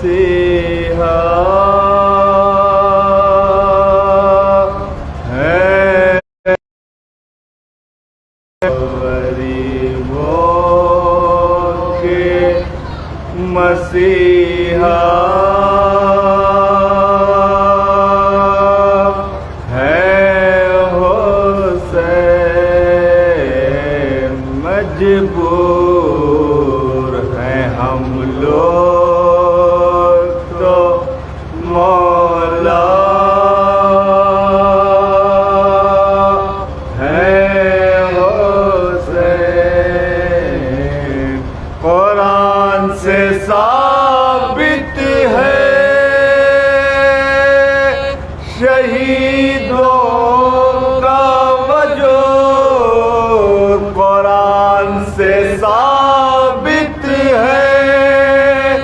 مسیحا ہے غریبوں کے مسیحا مجبور ہیں ہم لوگ تو مولا ہے حسین قرآن سے ثابت ہے شہیدوں کا وجود قرآن سے ثابت ہے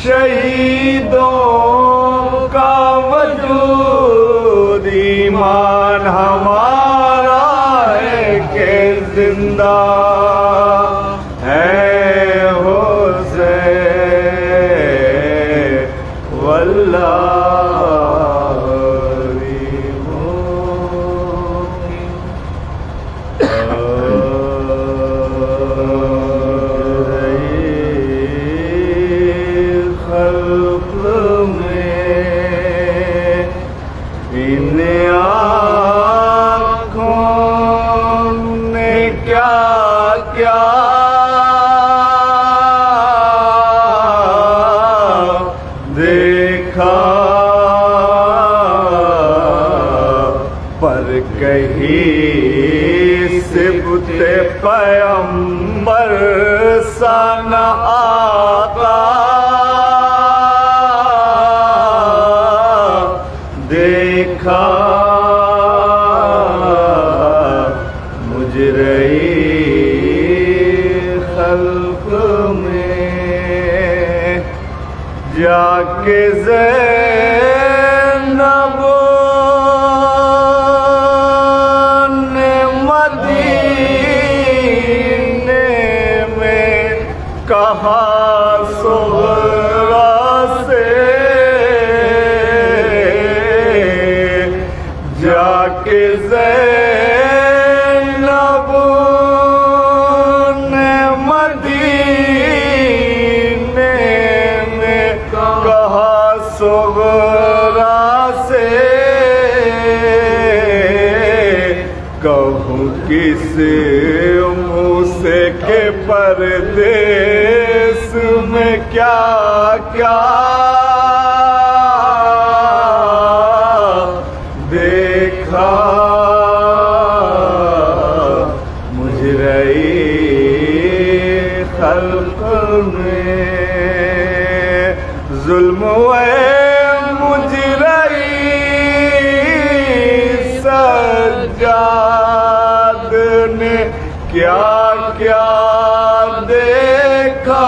شہیدوں کا وجود ایمان ہمارا ہے کہ زندہ ہے حسین واللہ ان آنکھوں نے کیا کیا دیکھا پر کہیں صفت پیغمبر سا نہ آقا دیکھا مجرئی خلق میں جا کے زینب نے مدینے میں کہا صغرا سے جا کے زینب نے مدینے میں کہا صغرا سے کہوں کس منہ سے کہ پردیس میں کیا کیا دیکھا مجرئی خلق میں ظلم مجرئی سجاد نے کیا کیا دیکھا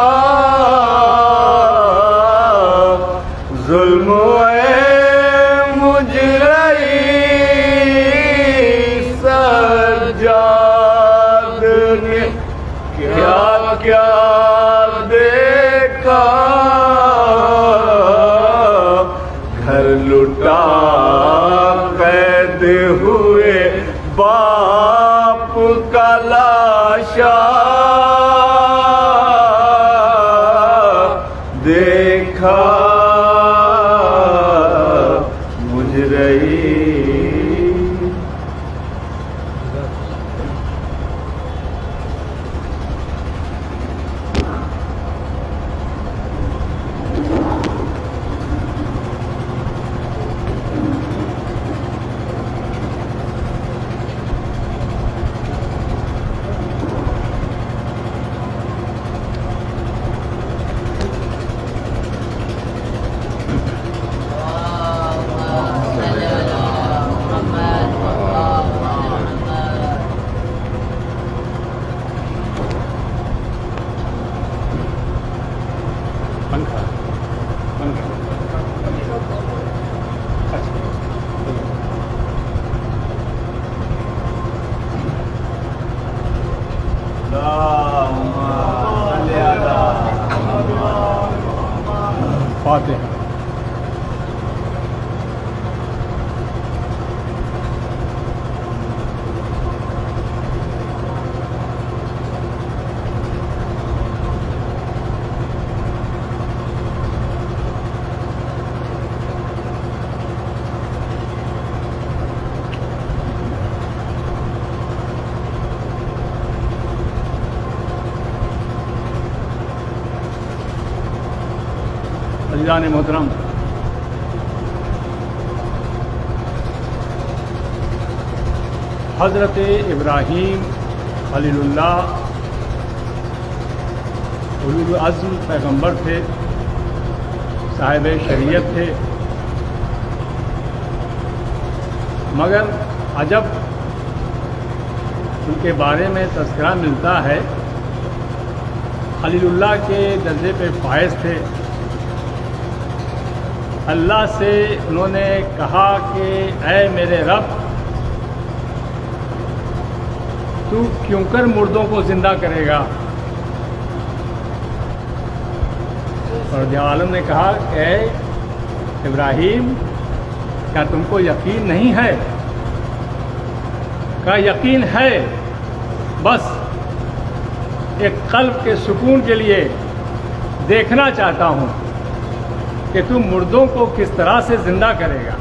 ظلم مجرئی سجاد نے کیا کیا دیکھا گھر لٹا قید ہوئے باپ کا لاشا دیکھا مجرئی الفاتحہ۔ عزیزان محترم، حضرت ابراہیم خلیل اللہ اولو العزم پیغمبر تھے، صاحب شریعت تھے، مگر عجب ان کے بارے میں تذکرہ ملتا ہے، خلیل اللہ کے درجے پہ فائز تھے۔ اللہ سے انہوں نے کہا کہ اے میرے رب، تو کیوں کر مردوں کو زندہ کرے گا؟ اور عالم نے کہا کہ اے ابراہیم، کیا تم کو یقین نہیں ہے؟ کہا یقین ہے، بس ایک قلب کے سکون کے لیے دیکھنا چاہتا ہوں کہ تم مردوں کو کس طرح سے زندہ کرے گا۔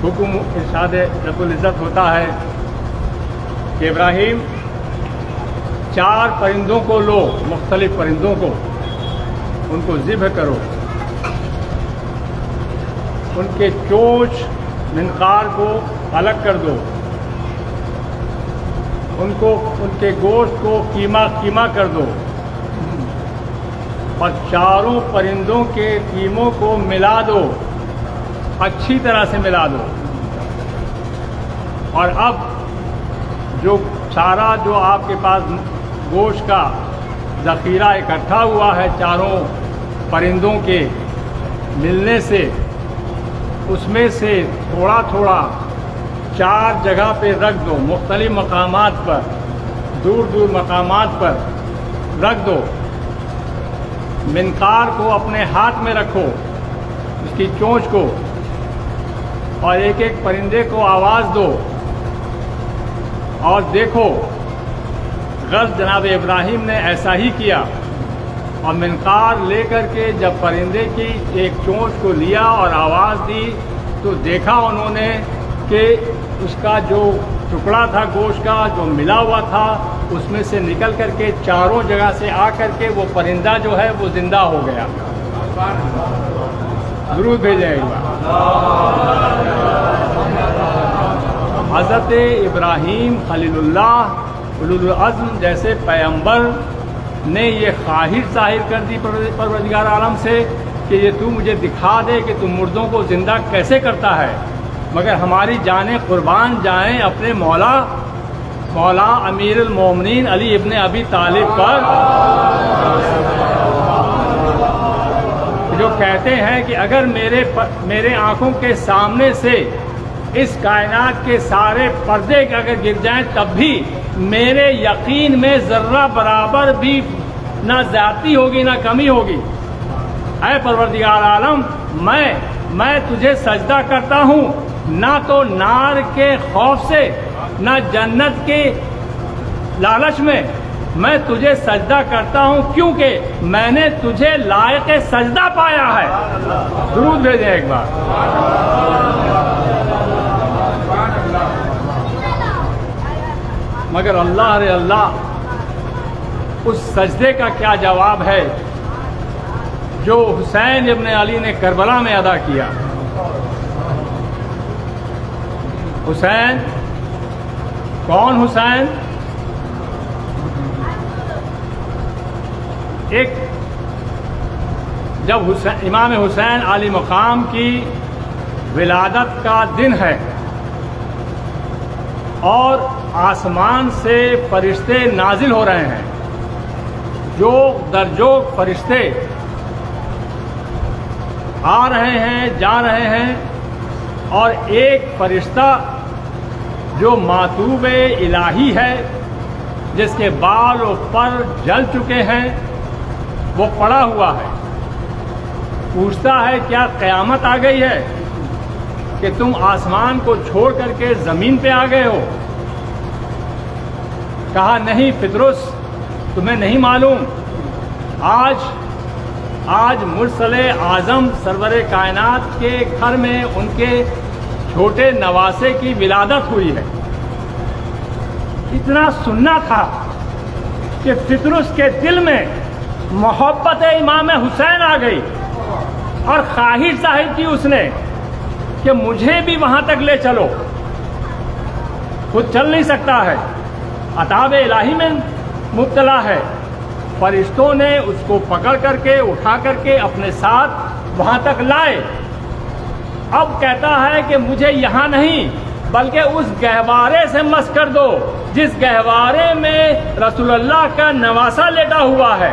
حکم ارشاد رب العزت ہوتا ہے کہ ابراہیم 4 پرندوں کو لو، مختلف پرندوں کو، ان کو ذبح کرو، ان کے چونچ منقار کو الگ کر دو، ان کے گوشت کو کیما کر دو، اور 4 پرندوں کے کیموں کو ملا دو، اچھی طرح سے ملا دو، اور اب جو سارا جو آپ کے پاس گوشت کا ذخیرہ اکٹھا ہوا ہے 4 پرندوں کے ملنے سے، اس میں سے تھوڑا تھوڑا 4 جگہ پہ رکھ دو، مختلف مقامات پر، دور دور مقامات پر رکھ دو۔ منقار کو اپنے ہاتھ میں رکھو، اس کی چونچ کو، اور ایک ایک پرندے کو آواز دو، اور دیکھو غرض جناب ابراہیم نے ایسا ہی کیا، اور منقار لے کر کے جب پرندے کی ایک چونچ کو لیا اور آواز دی تو دیکھا انہوں نے کہ اس کا جو ٹکڑا تھا گوشت کا جو ملا ہوا تھا، اس میں سے نکل کر کے 4 جگہ سے آ کر کے وہ پرندہ جو ہے وہ زندہ ہو گیا۔ درود بھیجیں گا۔ حضرت ابراہیم خلیل اللہ اولو العزم جیسے پیغمبر نے یہ خواہش ظاہر کر دی پروردگار عالم سے کہ یہ تو مجھے دکھا دے کہ تم مردوں کو زندہ کیسے کرتا ہے، مگر ہماری جانیں قربان جائیں اپنے مولا امیر المومنین علی ابن ابی طالب پر، جو کہتے ہیں کہ اگر میرے آنکھوں کے سامنے سے اس کائنات کے سارے پردے اگر گر جائیں تب بھی میرے یقین میں ذرہ برابر بھی نہ زیادتی ہوگی نہ کمی ہوگی۔ اے پروردگار عالم، میں تجھے سجدہ کرتا ہوں، نہ تو نار کے خوف سے نہ جنت کے لالچ میں تجھے سجدہ کرتا ہوں، کیونکہ میں نے تجھے لائق سجدہ پایا ہے۔ درود بھیجیں ایک بار۔ مگر اللہ رے اللہ، اس سجدے کا کیا جواب ہے جو حسین ابن علی نے کربلا میں ادا کیا۔ حسین کون؟ حسین ایک جب امام حسین علی مقام کی ولادت کا دن ہے اور آسمان سے فرشتے نازل ہو رہے ہیں، جو درجوگ فرشتے آ رہے ہیں جا رہے ہیں، اور ایک فرشتہ جو ماتوب الہی ہے جس کے بال و پر جل چکے ہیں وہ پڑا ہوا ہے، پوچھتا ہے کیا قیامت آ گئی ہے کہ تم آسمان کو چھوڑ کر کے زمین پہ آ گئے ہو؟ کہا نہیں پطرس، تمہیں نہیں معلوم، آج مرسل اعظم سرور کائنات کے گھر میں ان کے چھوٹے نواسے کی ولادت ہوئی ہے۔ اتنا سننا تھا کہ پطرس کے دل میں محبت امام حسین آ گئی اور خواہش ظاہر کی اس نے کہ مجھے بھی وہاں تک لے چلو۔ خود چل نہیں سکتا ہے، عطاب الہی میں مبتلا ہے، فرشتوں نے اس کو پکڑ کر کے اٹھا کر کے اپنے ساتھ وہاں تک لائے۔ اب کہتا ہے کہ مجھے یہاں نہیں بلکہ اس گہوارے سے مس کر دو جس گہوارے میں رسول اللہ کا نواسا لیٹا ہوا ہے۔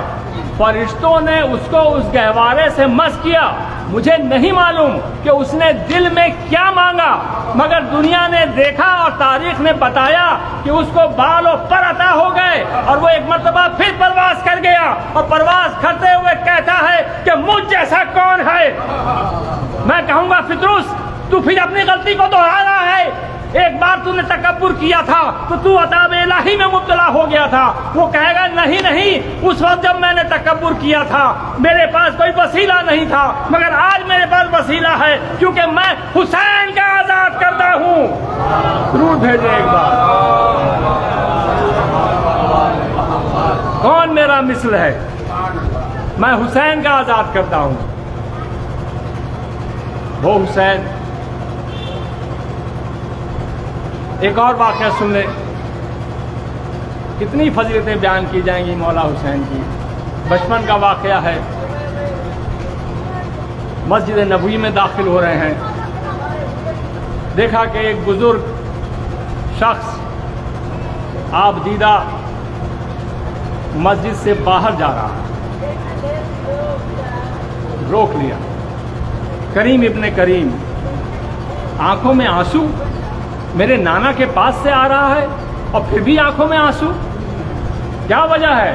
فرشتوں نے اس کو اس گہوارے سے مس کیا۔ مجھے نہیں معلوم کہ اس نے دل میں کیا مانگا، مگر دنیا نے دیکھا اور تاریخ نے بتایا کہ اس کو بال و پر عطا ہو گئے اور وہ ایک مرتبہ پھر پرواز کر گیا اور پرواز کرتے ہوئے کہتا ہے کہ مجھ جیسا کون ہے؟ میں کہوں گا پطرس تو پھر اپنی غلطی کو دہرا رہا ہے۔ ایک بار تو نے تکبر کیا تھا تو عطاب الہی میں مبتلا ہو گیا تھا۔ وہ کہے گا نہیں، اس وقت جب میں نے تکبر کیا تھا میرے پاس کوئی وسیلہ نہیں تھا، مگر آج میرے پاس وسیلہ ہے کیونکہ میں حسین کا آزاد کردہ ہوں۔ درود بھیجے ایک بار۔ کون میرا مثل ہے؟ میں حسین کا آزاد کرتا ہوں۔ وہ حسین۔ ایک اور واقعہ سن لیں، کتنی فضیلتیں بیان کی جائیں گی مولا حسین کی۔ بچپن کا واقعہ ہے، مسجد نبوی میں داخل ہو رہے ہیں، دیکھا کہ ایک بزرگ شخص آپ دیدہ مسجد سے باہر جا رہا ہے، روک لیا۔ کریم ابن کریم، آنکھوں میں آنسو، میرے نانا کے پاس سے آ رہا ہے اور پھر بھی آنکھوں میں آنسو، کیا وجہ ہے؟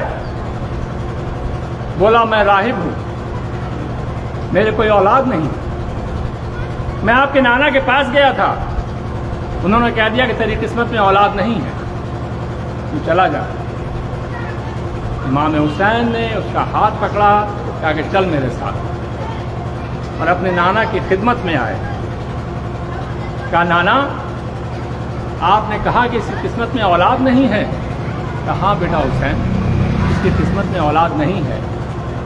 بولا میں راہب ہوں، میرے کوئی اولاد نہیں، میں آپ کے نانا کے پاس گیا تھا، انہوں نے کہہ دیا کہ تیری قسمت میں اولاد نہیں ہے، تو چلا جا۔ امام حسین نے اس کا ہاتھ پکڑا، کہا کہ چل میرے ساتھ، اور اپنے نانا کی خدمت میں آئے۔ کہا نانا آپ نے کہا کہ اس کی قسمت میں اولاد نہیں ہے؟ کہا ہاں بیٹا حسین، اس کی قسمت میں اولاد نہیں ہے۔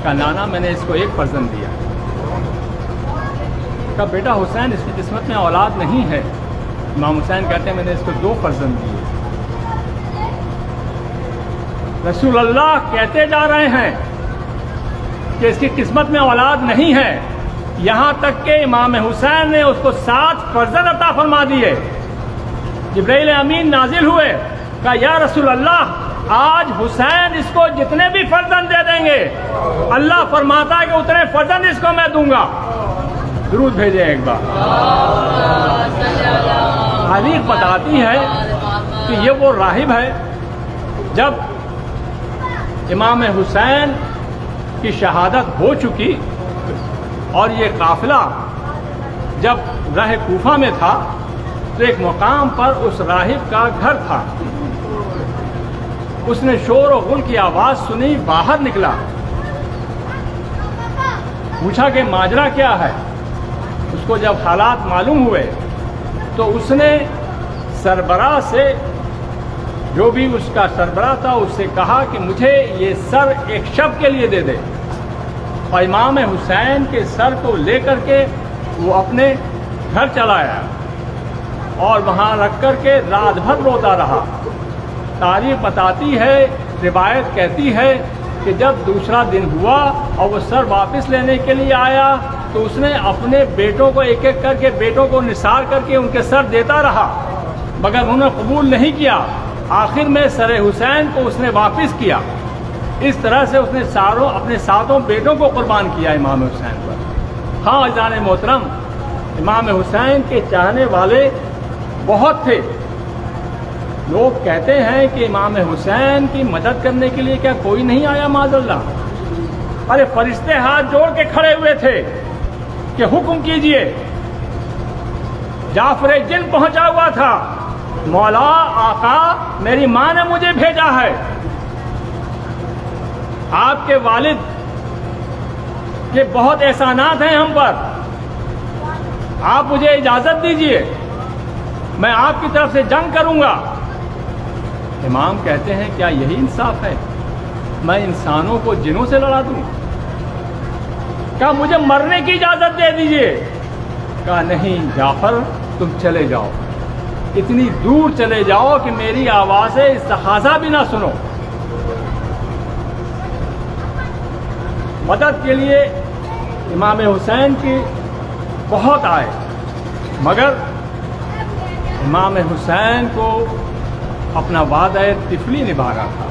کہا نانا میں نے اس کو ایک فرزند دیا۔ کہا بیٹا حسین اس کی قسمت میں اولاد نہیں ہے۔ امام حسین کہتے ہیں میں نے اس کو 2 فرزند دیے۔ رسول اللہ کہتے جا رہے ہیں کہ اس کی قسمت میں اولاد نہیں ہے، یہاں تک کہ امام حسین نے اس کو 7 فرزند عطا فرما دیے۔ جبرائیل امین نازل ہوئے، کہا یا رسول اللہ آج حسین اس کو جتنے بھی فرزند دے دیں گے اللہ فرماتا ہے کہ اتنے فرزند اس کو میں دوں گا۔ درود بھیجیں ایک بار۔ تاریخ بتاتی ہے کہ یہ وہ راہب ہے، جب امام حسین کی شہادت ہو چکی اور یہ قافلہ جب راہ کوفہ میں تھا تو ایک مقام پر اس راہب کا گھر تھا۔ اس نے شور و غل کی آواز سنی، باہر نکلا، پوچھا کہ ماجرا کیا ہے۔ اس کو جب حالات معلوم ہوئے تو اس نے سربراہ سے، جو بھی اس کا سربراہ تھا، اس سے کہا کہ مجھے یہ سر ایک شب کے لیے دے دے، اور امام حسین کے سر کو لے کر کے وہ اپنے گھر چلا آیا اور وہاں رکھ کر کے رات بھر روتا رہا۔ تاریخ بتاتی ہے، روایت کہتی ہے کہ جب دوسرا دن ہوا اور وہ سر واپس لینے کے لیے آیا تو اس نے اپنے بیٹوں کو ایک ایک کر کے بیٹوں کو نثار کر کے ان کے سر دیتا رہا، مگر انہوں نے قبول نہیں کیا۔ آخر میں سر حسین کو اس نے واپس کیا۔ اس طرح سے اس نے اپنے 7 بیٹوں کو قربان کیا امام حسین پر۔ ہاں عزیزان محترم، امام حسین کے چاہنے والے بہت تھے۔ لوگ کہتے ہیں کہ امام حسین کی مدد کرنے کے لیے کیا کوئی نہیں آیا؟ معاذ اللہ، ارے فرشتے ہاتھ جوڑ کے کھڑے ہوئے تھے، کہ حکم کیجئے. جعفر جن پہنچا ہوا تھا, مولا آقا میری ماں نے مجھے بھیجا ہے, آپ کے والد کے بہت احسانات ہیں ہم پر, آپ مجھے اجازت دیجئے, میں آپ کی طرف سے جنگ کروں گا. امام کہتے ہیں کیا یہی انصاف ہے؟ میں انسانوں کو جنوں سے لڑا دوں؟ کہا مجھے مرنے کی اجازت دے دیجئے. کہا نہیں جعفر تم چلے جاؤ, اتنی دور چلے جاؤ کہ میری آواز استغاثہ بھی نہ سنو. مدد کے لیے امام حسین کی بہت آئے, مگر امام حسین کو اپنا وعدہ طفلی نبھا رہا تھا.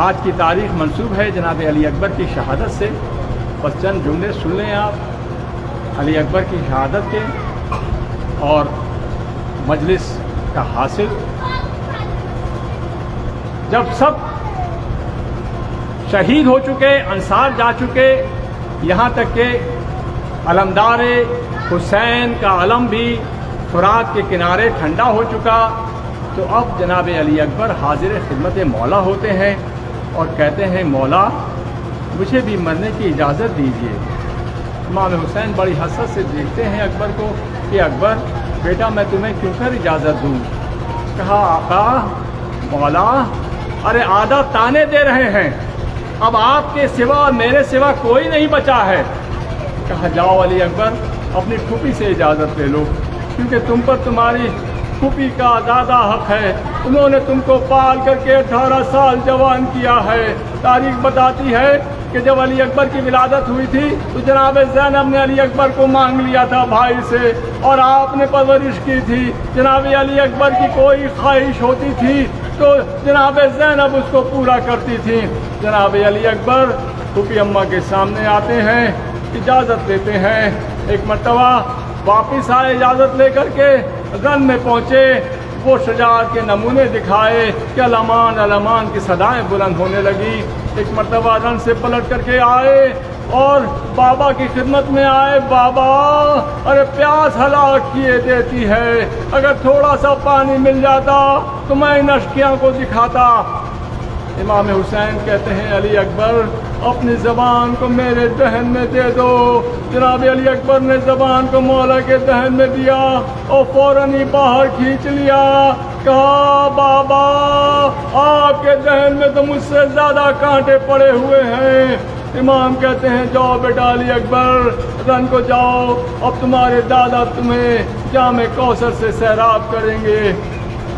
آج کی تاریخ منسوب ہے جناب علی اکبر کی شہادت سے. بس چند جملے سن لیں آپ علی اکبر کی شہادت کے اور مجلس کا حاصل. جب سب شہید ہو چکے, انصار جا چکے, یہاں تک کہ علمدار حسین کا علم بھی فرات کے کنارے ٹھنڈا ہو چکا, تو اب جناب علی اکبر حاضر خدمت مولا ہوتے ہیں اور کہتے ہیں مولا مجھے بھی مرنے کی اجازت دیجیے. امام حسین بڑی حسرت سے دیکھتے ہیں اکبر کو کہ اکبر بیٹا میں تمہیں کیوں کر اجازت دوں؟ کہا آقا مولا ارے آدھا تانے دے رہے ہیں, اب آپ کے سوا میرے سوا کوئی نہیں بچا ہے. کہا جاؤ علی اکبر اپنی پھوپھی سے اجازت لے لو, کیونکہ تم پر تمہاری پھوپھی کا زیادہ حق ہے, انہوں نے تم کو پال کر کے 18 سال جوان کیا ہے. تاریخ بتاتی ہے کہ جب علی اکبر کی ولادت ہوئی تھی تو جناب زینب نے علی اکبر کو مانگ لیا تھا بھائی سے, اور آپ نے پرورش کی تھی. جناب علی اکبر کی کوئی خواہش ہوتی تھی تو جناب زینب اس کو پورا کرتی تھی. جناب علی اکبر پھوپھی اماں کے سامنے آتے ہیں, اجازت لیتے ہیں. ایک مرتبہ واپس آئے اجازت لے کر کے, رن میں پہنچے, وہ شجاعت کے نمونے دکھائے کہ الامان الامان کی صدائیں بلند ہونے لگی. ایک مرتبہ رن سے پلٹ کر کے آئے اور بابا کی خدمت میں آئے. بابا ارے پیاس ہلاک کیے دیتی ہے, اگر تھوڑا سا پانی مل جاتا تو میں ان اشکیاں کو دکھاتا. امام حسین کہتے ہیں علی اکبر اپنی زبان کو میرے دہن میں دے دو. جناب علی اکبر نے زبان کو مولا کے دہن میں دیا اور فوراً ہی باہر کھینچ لیا. کہا بابا آپ کے دہن میں تو مجھ سے زیادہ کانٹے پڑے ہوئے ہیں. امام کہتے ہیں جاؤ بیٹا علی اکبر رن کو جاؤ, اب تمہارے دادا تمہیں جام کوثر سے سیراب کریں گے.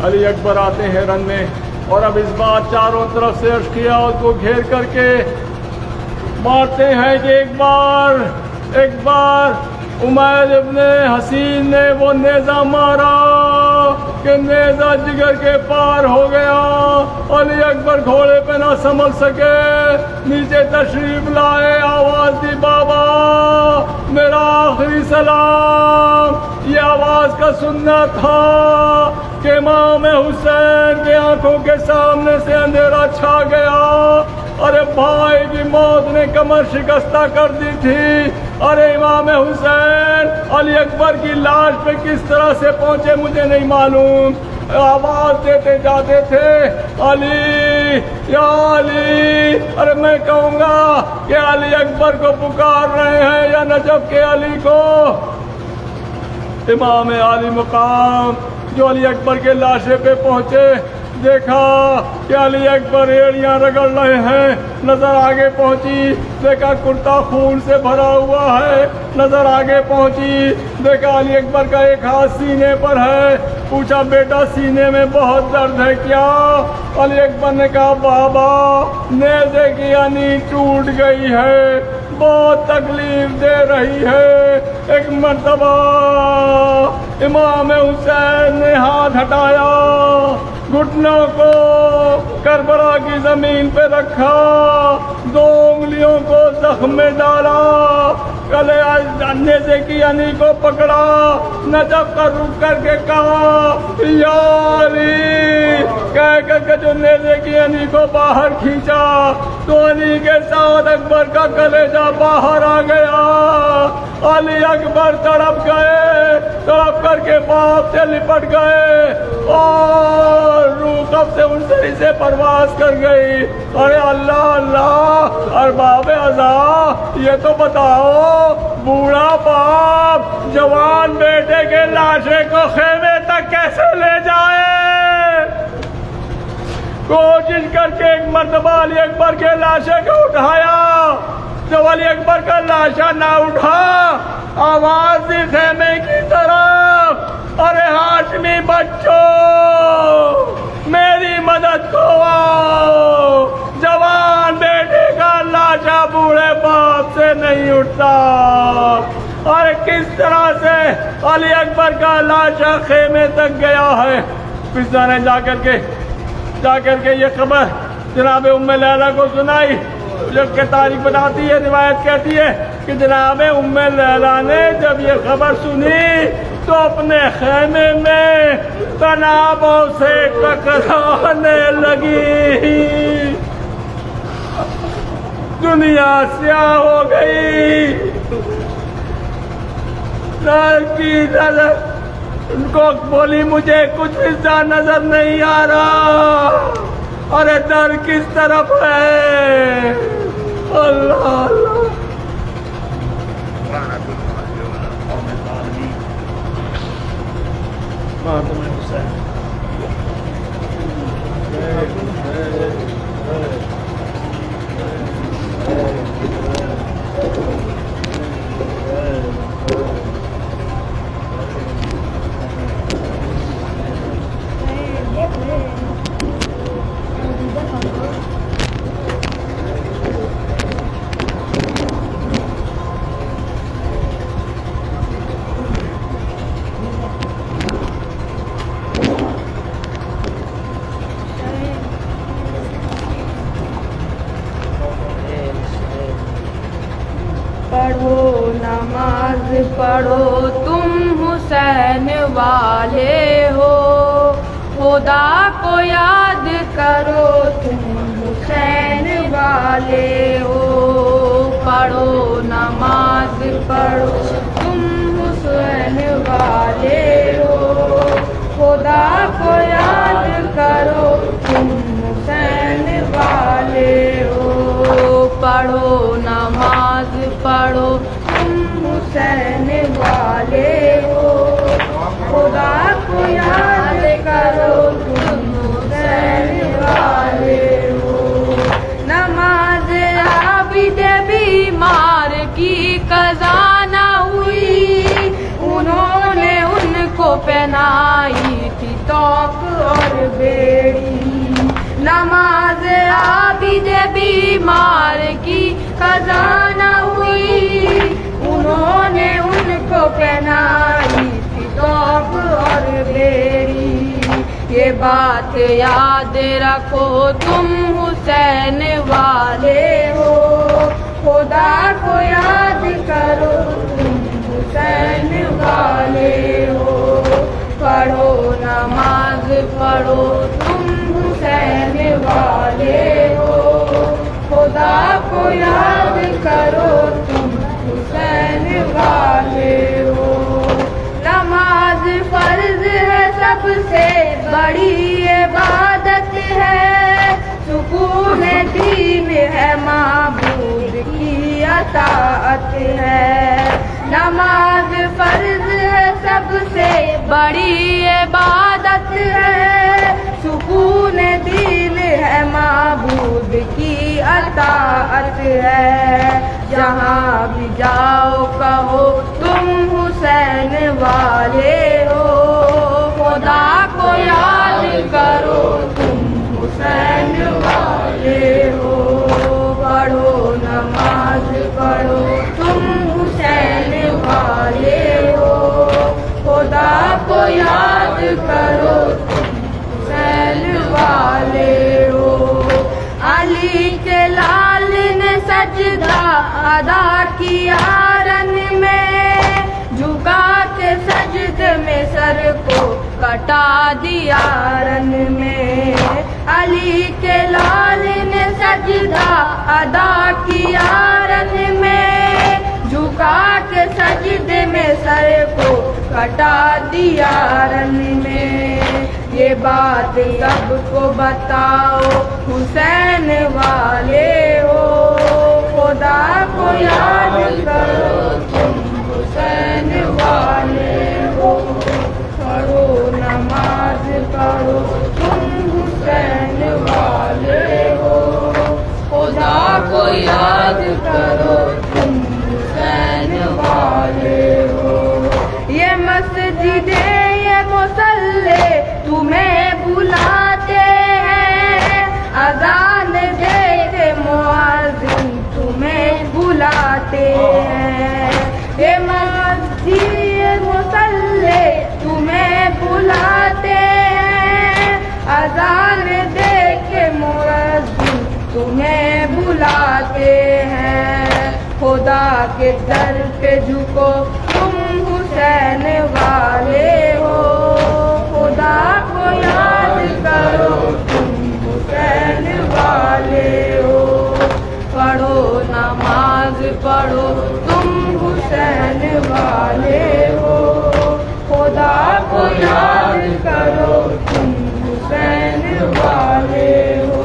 علی اکبر آتے ہیں رن میں, اور اب اس بار چاروں طرف سے اشکیاء کو گھیر کر کے مارتے ہیں کہ ایک بار عمیر ابن حسین نے وہ نیزہ مارا کہ نیزہ جگر کے پار ہو گیا. علی اکبر گھوڑے پہ نہ سنبھل سکے, نیچے تشریف لائے, آواز دی بابا میرا آخری سلام. یہ آواز کا سننا تھا کہ امام حسین کے آنکھوں کے سامنے سے اندھیرا چھا گیا. ارے بھائی کی موت نے کمر شکستہ کر دی تھی. ارے امام حسین علی اکبر کی لاش پہ کس طرح سے پہنچے مجھے نہیں معلوم. آواز دیتے جاتے تھے علی یا علی. ارے میں کہوں گا کہ علی اکبر کو پکار رہے ہیں یا نجف کے علی کو. امام عالی مقام جو علی اکبر کے لاشے پہ پہنچے, دیکھا کہ علی اکبر ایڑیاں رگڑ رہے ہیں. نظر آگے پہنچی, دیکھا کرتا خون سے بھرا ہوا ہے. نظر آگے پہنچی, دیکھا علی اکبر کا ایک ہاتھ سینے پر ہے. پوچھا بیٹا سینے میں بہت درد ہے کیا؟ علی اکبر نے کہا بابا نیزے کی انی ٹوٹ گئی ہے, بہت تکلیف دے رہی ہے. ایک مرتبہ امام حسین نے ہاتھ ہٹایا, گھٹنوں کو کربلا کی زمین پہ رکھا, 2 انگلی انگلیوں کو زخم میں ڈالا، گلے نیزے کی یعنی کو پکڑا، نجف کر رک کر کے کہا یا علی، کہہ کر جو نیزے کی یعنی کو باہر کھینچا تو علی کے ساتھ اکبر کا کلیجہ باہر آ گیا۔ علی اکبر تڑپ گئے، تڑپ کر کے باپ سے لپٹ گئے اور روح کب سے ان سے پرواز کر گئی۔ ارے اللہ اللہ، ارباب ازا، یہ تو بتاؤ بوڑھا باپ جوان بیٹے کے لاشے کو خیمے تک کیسے لے جائے؟ کوشش کر کے ایک مرتبہ علی اکبر کے لاشے کو اٹھایا، جب علی اکبر کا لاشا نہ اٹھا، آواز دی خیمے کی طرف، ارے ہاشمی بچوں میری مدد کو آؤ، جوان بیٹے کا لاشا بوڑھے باپ سے نہیں اٹھتا۔ اور کس طرح سے علی اکبر کا لاشا خیمے تک گیا ہے۔ پسا نے جا کر کے یہ خبر جناب ام لیلہ کو سنائی، جب کہ تاریخ بتاتی ہے، روایت کہتی ہے کہ جناب ام لیلہ نے جب یہ خبر سنی تو اپنے خیمے میں تنابوں سے ٹکرانے لگی، دنیا سیاہ ہو گئی، کی نظر ان کو بولی مجھے کچھ حصہ نظر نہیں آ رہا، ارے در کس طرف ہے؟ اللہ اللہ۔ پڑھو نماز پڑھو تم حسین والے ہو، خدا کو یاد کرو تم حسین والے ہو، پڑھو نماز پڑھو تم حسین والے ہو، خدا کو یاد کرو تم حسین والے ہو، پڑھو نماز پڑھو تم حسین والے ہو، خدا کو یاد کرو تم حسین والے ہو۔ نماز عابد بیمار کی قضا نہ ہوئی، انہوں نے ان کو پہنائی تھی توق اور بیڑی، نماز عابد بیمار کی قضا نہ ہوئی، انہوں نے ان کو پہنائی تھی توق اور بیڑی، یہ بات یاد رکھو تم حسین والے ہو، خدا کو یاد کرو تم حسین والے ہو، پڑھو نماز پڑھو تم حسین والے ہو، خدا کو یاد کرو تم حسین والے ہو۔ نماز فرض ہے سب سے بڑی عبادت ہے، سکون دین ہے معبود کی اطاعت ہے، نماز فرض ہے سب سے بڑی عبادت ہے، سکون دین ہے معبود کی اطاعت ہے، جہاں بھی جاؤ کہو تم حسین والے ہو، خدا کو یاد کرو تم حسین والے ہو، پڑھو نماز پڑھو تم حسین والے ہو، خدا کو یاد کرو تم حسین والے ہو۔ علی کے لال نے سر سجدہ ادا کیا رن میں، جھکا کے سجدے میں سر کو کٹا دیا رن میں، علی کے لال نے سجدہ ادا کیا رن میں، جھکا کے سجدے میں سر کو کٹا دیا رن میں، یہ بات سب کو بتاؤ حسین والے ہو، خدا کو یاد کرو تم حسین والے ہو، پڑھو نماز پڑھو تم حسین والے ہو، خدا کو یاد کرو تم حسین والے ہو، یہ مسجدیں یہ مصلے تمہیں بلاتے ہیں، اذان دے کے مؤذن تمہیں بلاتے ہیں، یہ مسجد مصلے تمہیں بلاتے ہیں، اذان دے کے مؤذن تمہیں بلاتے ہیں، خدا کے در پہ جھکو تم حسین والے ہو، خدا کو یاد کرو تم حسین والے ہو، پڑھو نماز پڑھو تم حسین والے ہو، خدا کو یاد کرو تم حسین والے ہو،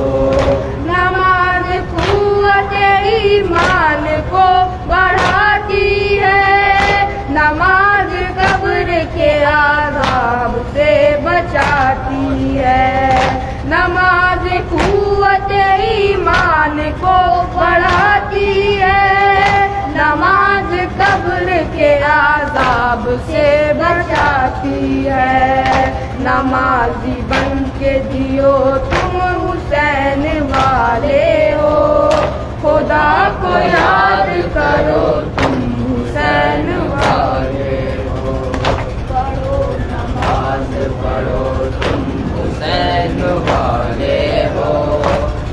نماز قوت ایمان کو بڑھاتی ہے، نماز قبر کے عذاب سے بچاتی ہے، نماز قوت ایمان کو بڑھاتی ہے، نماز قبر کے عذاب سے بچاتی ہے، نمازی بن کے جیو تم حسین والے ہو، خدا کو یاد کرو تم حسین والے ہو، پڑھو نماز پڑھو تم حسین والے ہو،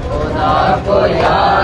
خدا کو یاد